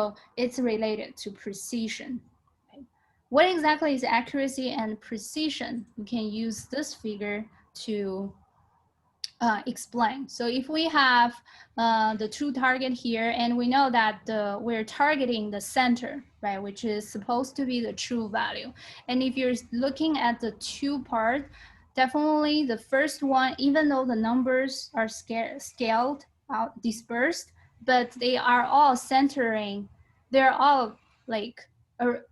So it's related to precision. Okay. What exactly is accuracy and precision? We can use this figure to explain. So if we have the true target here, and we know that we're targeting the center, right, which is supposed to be the true value. And if you're looking at the two part, definitely the first one, even though the numbers are scaled out, dispersed, but they are all centering, they're all like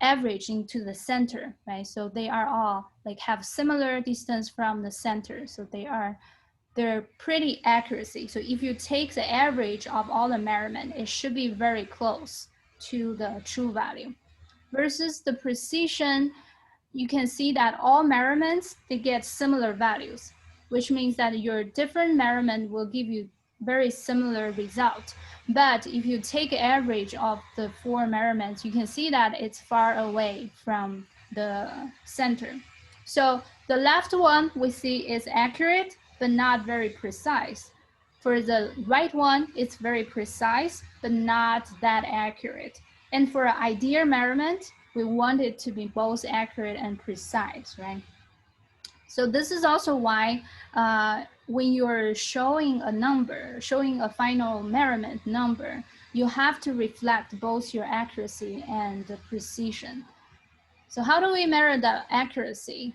averaging to the center, right? So they are all like have similar distance from the center. So they're pretty accuracy. So if you take the average of all the measurement, it should be very close to the true value. Versus the precision, you can see that all measurements, they get similar values, which means that your different measurement will give you very similar result. But if you take average of the 4 measurements, you can see that it's far away from the center. So the left one we see is accurate, but not very precise. For the right one, it's very precise, but not that accurate. And for ideal measurement, we want it to be both accurate and precise, right? So this is also why when you're showing a number, showing a final measurement number, you have to reflect both your accuracy and the precision. So how do we measure the accuracy?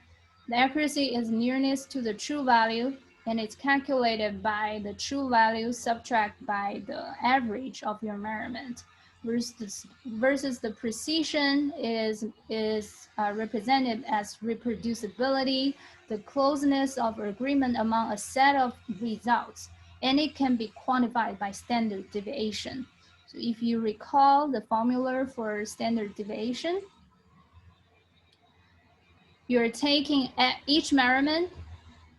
The accuracy is nearness to the true value, and it's calculated by the true value subtract by the average of your measurement. Versus the precision is represented as reproducibility, the closeness of agreement among a set of results, and it can be quantified by standard deviation. So if you recall the formula for standard deviation, you're taking each measurement,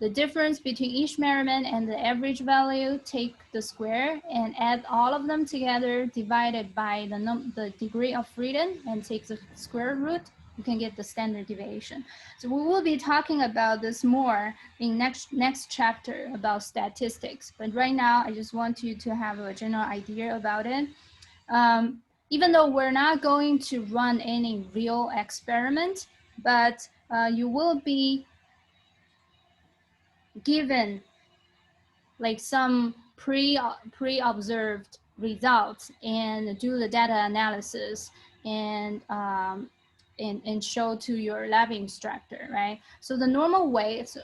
the difference between each measurement and the average value, take the square and add all of them together, divided by the degree of freedom, and take the square root, you can get the standard deviation. So we will be talking about this more in next chapter about statistics. But right now, I just want you to have a general idea about it. Even though we're not going to run any real experiment, but you will be given like some pre-observed results and do the data analysis and show to your lab instructor, right? So the normal way is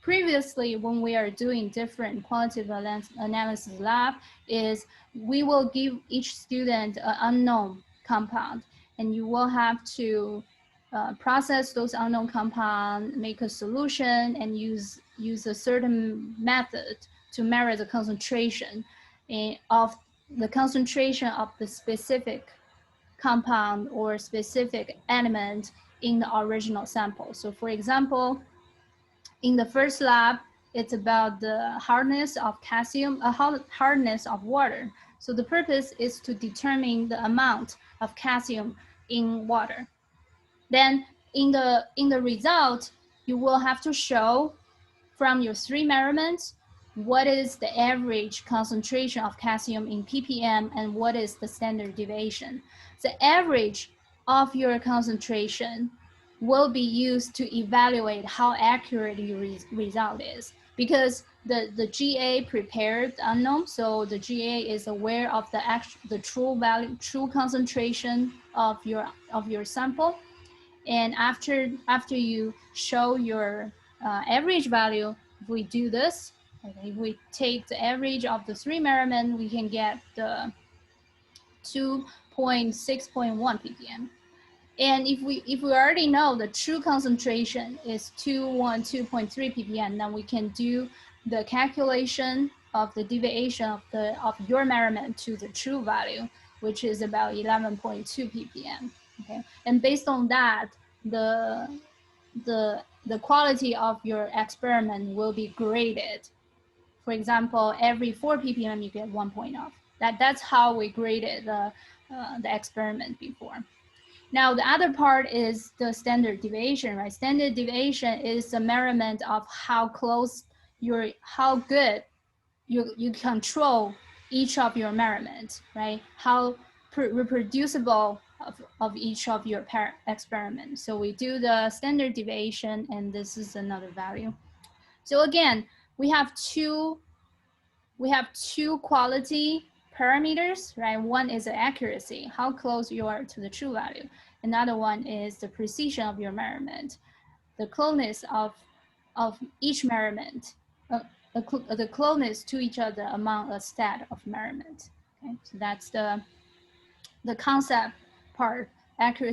previously when we are doing different quantitative analysis lab is we will give each student an unknown compound, and you will have to process those unknown compounds, make a solution, and use a certain method to measure the concentration of the specific compound or specific element in the original sample. So for example, in the first lab, it's about the hardness of calcium, hardness of water. So the purpose is to determine the amount of calcium in water. Then in the result, you will have to show from your 3 measurements what is the average concentration of calcium in ppm and what is the standard deviation. The average of your concentration will be used to evaluate how accurate your result is, because the GA prepared unknown, so the GA is aware of the true value, true concentration of your sample. And after you show your average value, if we do this, okay, if we take the average of the 3 measurements, we can get the 2.6.1 ppm. And if we already know the true concentration is 212.3 ppm, then we can do the calculation of the deviation of your measurement to the true value, which is about 11.2 ppm. Okay, and based on that, the quality of your experiment will be graded. For example, every 4 ppm you get 1 point off. That's how we graded the experiment before. Now the other part is the standard deviation, right? Standard deviation is a measurement of how good you control each of your measurements, right? How reproducible of each of your experiments. So we do the standard deviation, and this is another value. So again, we have two quality parameters, right? One is the accuracy, how close you are to the true value. Another one is the precision of your measurement, the closeness of each measurement, the closeness to each other among a set of measurements. Okay, so that's the concept part, accuracy